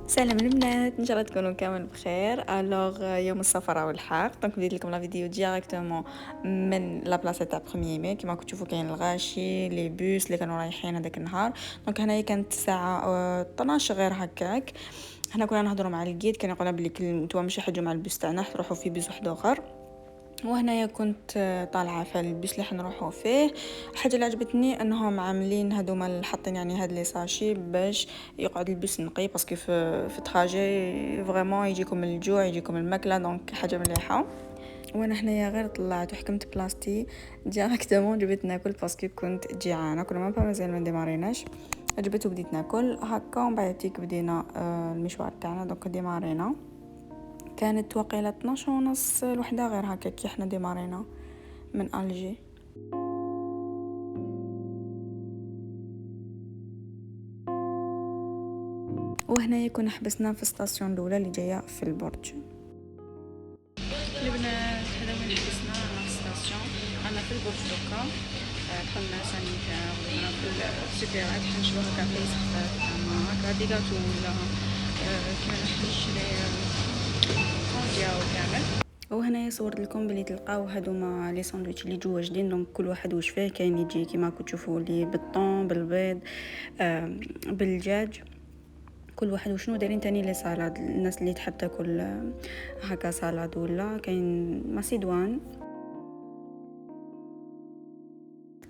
سلام البنات، ان شاء الله تكونوا كامل بخير. يوم السفر والحق دونك بديت لكم لا فيديو ديريكتومون من لا بلاصه تاع 1 ماي. كما كنتوا تشوفوا كاين الغاشي لي بوس اللي كانوا رايحين هذاك النهار. دونك هنايا كانت الساعه 12 غير هكاك. حنا كنا نهضروا مع الجيد، كان يقولنا بلي نتوما ماشي حجوا مع البوس تاعنا، تروحوا في بوس واحد اخر. وهنايا كنت طالعه في البوس اللي حنروحوا فيه. الحاجه اللي عجبتني انهم عاملين هذوما حاطين يعني هاد لي ساشي باش يقعد البوس نقي، باسكو في تراجي فريمون يجيكم الجوع يجيكم الماكله، دونك حاجه مليحه. وانا هنايا غير طلعت وحكمت بلاصتي ديريكتومون جبت ناكل باسكو كنت جيعانه، كنا ما مازال ما ديماريناش. جبت وبديت ناكل هكا، ومن بعد تيك بدينا المشوار تاعنا. دونك ديمارينا كانت وقيلة 12 ونص الوحدة غير هكا كي احنا ديمارينا من ألجي. وهنا يكون حبسنا في الستاسيون الأولى اللي جاية في البرج. البنات هذا وين حبسنا في الستاسيون، أنا في البرج دوكا. دخلنا سانيتير ودخلنا في السوبيرات حنشرو هكا فايس خفاف زعما هكا دي كاطو ولا كيما نحب نشري فونديا وكامل. وهنا صورت لكم بلي تلقاو هادوما لي ساندويتش اللي جوا واجدين، دونك كل واحد واش فيه. كاين يجي كيما كنتو تشوفوا لي بالطون بالبيض بالدجاج، كل واحد وشنو دايرين. تاني لي سالاد، الناس اللي تحب تاكل هكا سالاد، ولا كاين ماسيدوان.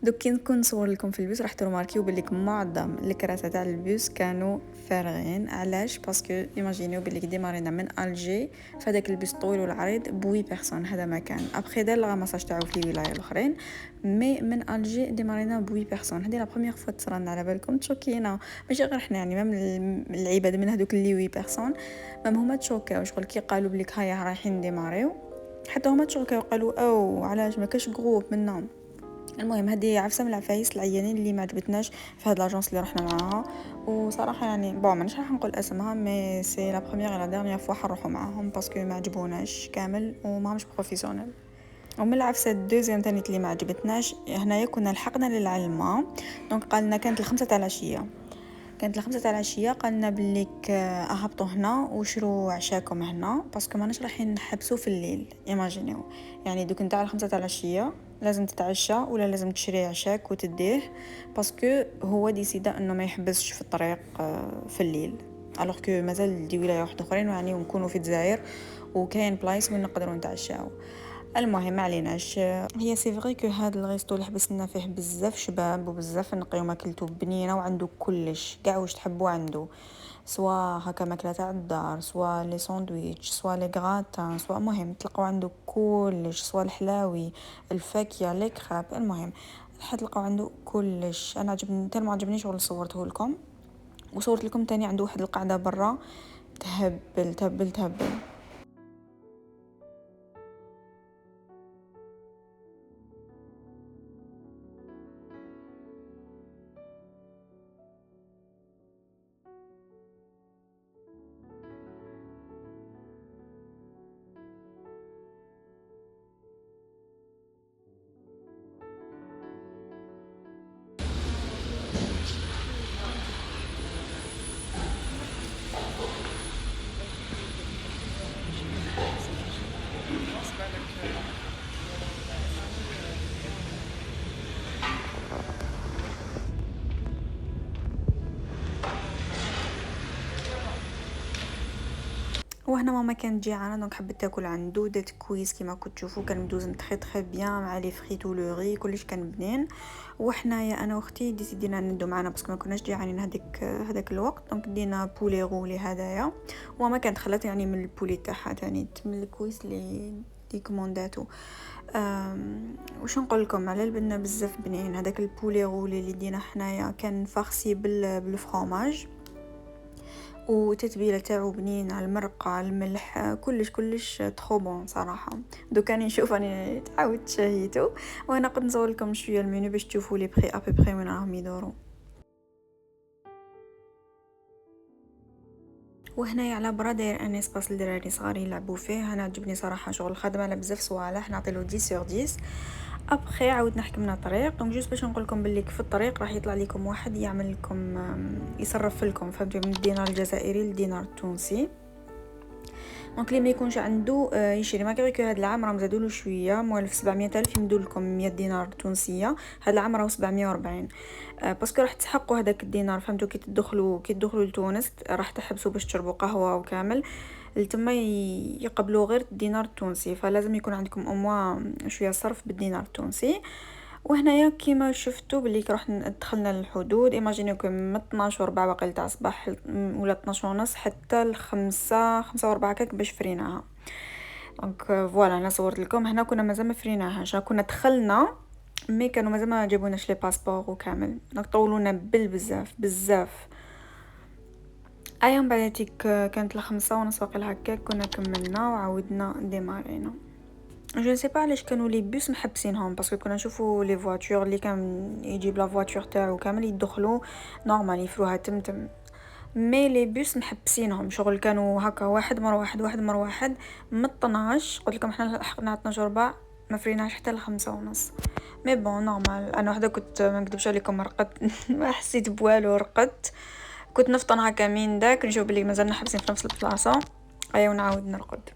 دوك كي نكون نصور لكم في البيس راح تروماركيو بلي معظم الكراسي تاع البيس كانوا فارغين. علاش؟ باسكو ايماجينيو بلي ديمارينا من الجي فداك البيس طويل والعريض بوي بيرسون، هذا مكان ابخي دار الغماساج تاعو في الولايه الاخرين. مي من الجي ديمارينا بوي بيرسون، هذه لا بروميير فوا تصرنا على بالكم تشوكينا. ماشي غير حنا يعني ميم العباد من هذوك اللي وي بيرسون مام هما تشوكاو شغل كي قالوا بليك هيا رايحين ديماريو، حتى هما تشوكاو قالوا او علاش ما كاش جروب منهم. المهم هذه عفسه من العفايس العيانين اللي ما عجبتناش في هاد لاجونس اللي رحنا معاها. وصراحه يعني مانيش راح نقول اسمها، مي سي لا بروميير لا ديرنيير فوا حنروحوا معاهم باسكو ما عجبوناش كامل وماهمش بروفيسيونيل. ومن العفسه الدوزيام تاني اللي ما عجبتناش، هنايا كنا لحقنا للعلمه. دونك قالنا كانت 5 تاع العشيه، كانت 5 تاع العشيه قالنا بليك اهبطوا هنا وشروا عشاكم هنا باسكو ماناش رايحين نحبسوا في الليل. ايماجينيو يعني دوك نتاع 5 تاع العشيه لازم تتعشى ولا لازم تشري عشاك وتديه، باسكو هو ديسيدا انه ما يحبسش في الطريق في الليل. الوغ كو مازال دي ولايه واحده اخرين يعني ونكونوا في الجزائر وكاين بلايص وين نقدروا نتعشاو. المهم ما عليناش. هي سي فري كو هاد الريستو اللي حبسنا فيه بزاف شباب وبزاف نقي وماكلته بنينه وعنده كلش كاع واش تحبوا عنده، سوا هكا ماكله تاع الدار، سوا لي ساندويتش، سوا لي غراتان، سوا مهم تلقاو عنده كلش، سوا الحلاوي الفاكهه لي كراب. المهم راح تلقاو عنده كلش. انا عجبني تال ما عجبني شغل صورته لكم وصورت لكم تاني عنده واحد القعده برا تهبل تهبل تهبل. وهنا ماما كانت جيعانه دونك حبت تاكل عنده، دات كويس كيما كنت تشوفوا كان مدوزن تري تري بيان مع لي فريت ولو ري كلش كان بنين. وحنايا انا واختي ديسيدينا ندو معنا باسكو ما كناش جيعانين هذاك الوقت. دونك دينا بولي رولي هدايا، وما كانت خلات يعني من البولي تاعها تاني من الكويس اللي كومونداتو. وش نقول لكم على البنه بزاف بنين. هذاك البولي رولي اللي دينا حنايا كان فارسي بالفرomاج وتتبيله تاعو بنين على المرقه على الملح كلش ترو بون صراحه. دوك راني نشوف راني تعاودت شهيتو. وانا قد نصور لكم شويه المنيو باش تشوفوا لي بري ابري وين راهم يدوروا. وهنايا على برا داير ان اسباس للدراري صغار يلعبوا فيه. انا عجبني صراحه شغل الخدمه على بزاف صوالح، نعطيلو 10 sur 10. ابخي عاودنا حكمنا طريق. دونك جوست باش نقول لكم باللي في الطريق راح يطلع لكم واحد يعمل لكم يصرف لكم، فهمتوا، من الدينار الجزائري للدينار التونسي. دونك اللي ما يكونش عنده يشري ماكريكو. هذا العام راهم زادوا له شويه، موالف 700 الف يمدوا لكم 100 دينار تونسيه. هذا العام راهو 740 باسكو راح تحققوا هذاك الدينار، فهمتوا، كي تدخلوا لتونس راح تحبسوا باش تشربوا قهوه وكامل لتما يقبلوا غير الدينار التونسي، فلازم يكون عندكم اموا شويه صرف بالدينار التونسي. وهنايا كيما شفتوا باللي راح دخلنا للحدود. ايماجينيكم من 12 و4 باقي تاع الصباح ولا 12 ونص حتى الخمسة 5 و4 هكاك باش فريناها. دونك فوالا انا صورت لكم هنا كنا مازال ما فريناهاش، كنا دخلنا مي كانوا مازال ما جابوناش لي باسبور وكامل. دونك طولونا بزاف. ايا بعدتك كانت الخمسة ونص واقيلا هكاك كنا كملنا وعاودنا ديمارينا. جو نسي با علاش كانوا لي بوس محبسينهم، باسكو كنا نشوفوا لي فواتور اللي كان يجيب لا فواتور تاعو كامل يدخلوا نورمال يفروها تمتم، مي لي بوس محبسينهم شغل. كانوا هكا واحد مر واحد من 12 قلت لكم احنا لحقنا 12 ربع ما فريناش حتى الخمسة ونص. مي بون نورمال. انا وحده كنت ما نكذبش عليكم رقدت ما حسيت بوالو، رقدت كنت نفطن هكا من داك نشوف بلي مازلنا حابسين في نفس البلاصه. ايا ونعاود نرقد.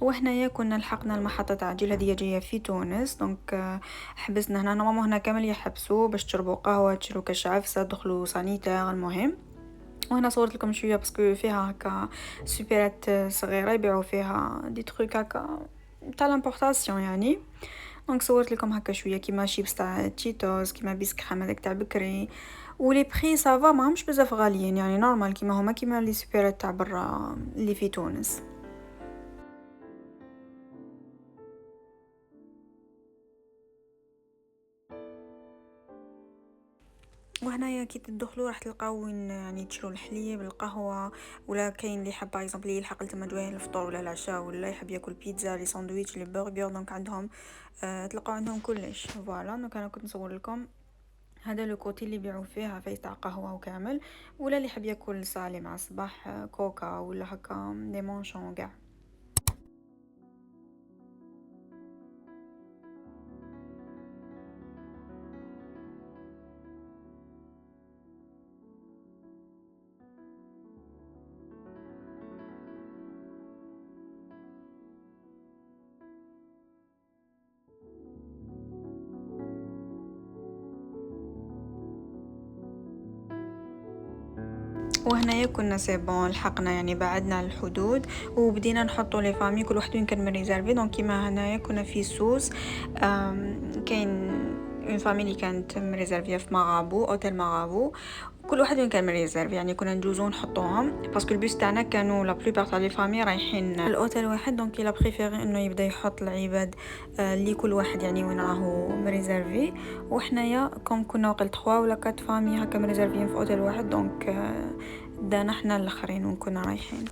وهنايا كنا لحقنا المحطة تاع جيل هدية جاية في تونس. دونك حبسنا هنا نورمالمون هنا كامل يحبسوا باش تشربوا قهوة تشربوا كاش عفسة دخلوا سانيتير المهم. وهنا صورت لكم شويه باسكو فيها هكا سوبرات صغيره يبيعوا فيها دي تروك هكا تاع لامبورطاسيون يعني. دونك صورت لكم هكا شويه كيما شيبس تاع تشيتوز كيما بيسكريم هذاك تاع بكري. ولي بري سافا ماهمش بزاف غاليين يعني نورمال كيما هما كيما لي سوبرات تاع برا اللي في تونس. وهنايا كي تدخلوا راح تلقاو وين يعني تشرو الحليب القهوه، ولا كاين اللي يحب باغ اكزومبل يلحق لتما جوايه الفطور ولا العشاء، ولا يحب ياكل بيتزا لي ساندويتش لي برجر. دونك عندهم تلقاو عندهم كلش. فوالا دونك انا كنت نصور لكم هذا لو كوتي اللي يبيعوا فيها فايس تاع قهوه وكامل، ولا اللي يحب ياكل صالي مع الصباح كوكا ولا هكا دي مونشون كاع. وهنايا كنا سي بون لحقنا يعني بعدنا على الحدود وبدينا نحطوا لي فامي كل واحد وين كان مريزيرفي. دونك كيما هنايا كنا في سوس كاين اون فاميلي كانت مريزيرفيه في مغابو اوتيل مغابو، كل واحد وين كان مريزيرفي يعني كنا ندوزو نحطوهم باسكو البيس تاعنا كانوا لا بلوبار تاع لي فامي رايحين الاوتيل واحد. دونك الا بريفيري انه يبدا يحط العباد اللي كل واحد يعني وين راهو مريزيرفي. وحنايا كون كنا وقت 3 ولا 4 فامي هكا مريزيرفيين في اوتيل واحد، دونك دانا حنا الاخرين وين كنا رايحين.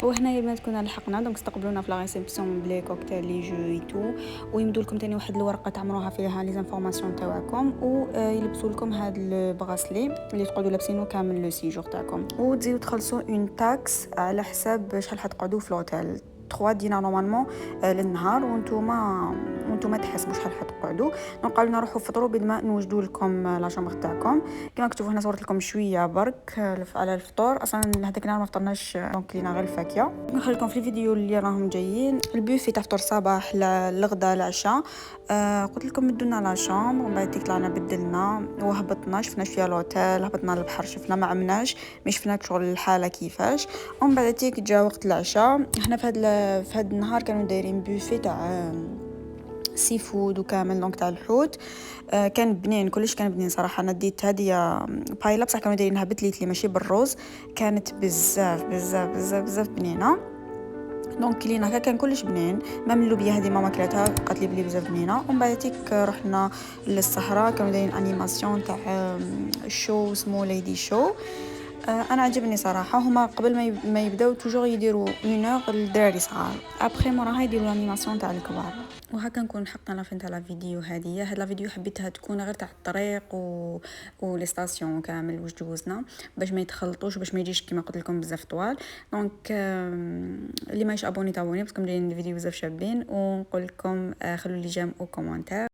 وهنا يا بنات كنا لحقنا. دونك استقبلونا في لا ريسبسيون بلي كوكتيل لي جو اي تو، ويمدوا لكم تاني واحد الورقه تعمروها فيها لي انفورماسيون تاعكم، ويلبسوا لكم هاد البراسلي اللي تقعدوا لابسينه كامل لو سيجور تاعكم، وتزيدوا تخلصوا اون تاكس على حساب شحال حتقعدوا في لوتيل 3 دينار نورمالمون للنهار. وانتوما تحسبوا شحال حتقعدوا. دونك قالوا لنا روحوا فطروا بد ما نوجدوا لكم لا شامبر تاعكم. كما كتشوفوا هنا صورت لكم شويه برك على الفطور. اصلا هذاك النهار ما فطرناش دونك لينا غير الفاكهه. نخليكم في الفيديو اللي راهم جايين البوفي تاع فطور صباح للغدا العشاء. قلت لكم مدونا لا شامبر ومن بعد طلعنا بدلنا وهبطنا شفنا شويه لوتيل، هبطنا للبحر شفنا ما عمناش مش شفنا شغل الحاله كيفاش. ومن بعد جا وقت العشاء. احنا في هذا النهار كانوا دايرين بوفي تاع سي فود وكامل دونك تاع الحوت. كان بنين كلش كان بنين صراحه. انا ديت هذه بايلا بصح كانوا دايرينها بتليتلي ماشي بالروز، كانت بزاف بنينه. دونك كلينا هكا كان كلش بنين. مام اللوبيا هذه ماما كلاتها قالت لي بلي بزاف بنينه. ومن بعد رحنا للصحراء كانوا دايرين انيماسيون تاع شو اسمه ليدي شو. انا عجبني صراحه. هما قبل ما يبداو توجور يديروا 1 للدراري صغار، ابخي موراها يديروا لانيماسيون تاع الكبار. وهكا نكون حقنا لا فين تاع لا فيديو هذه. هاد لا فيديو حبيتها تكون غير تاع الطريق لي ستاسيون كامل واش دوزنا، باش ما يتخلطوش، باش ما يجيش كيما قلت لكم بزاف طوال. دونك اللي مايش ابوني تابوني باسكو مليين الفيديو بزاف شابين، ونقول لكم خلوا لي جيم او كومونتير.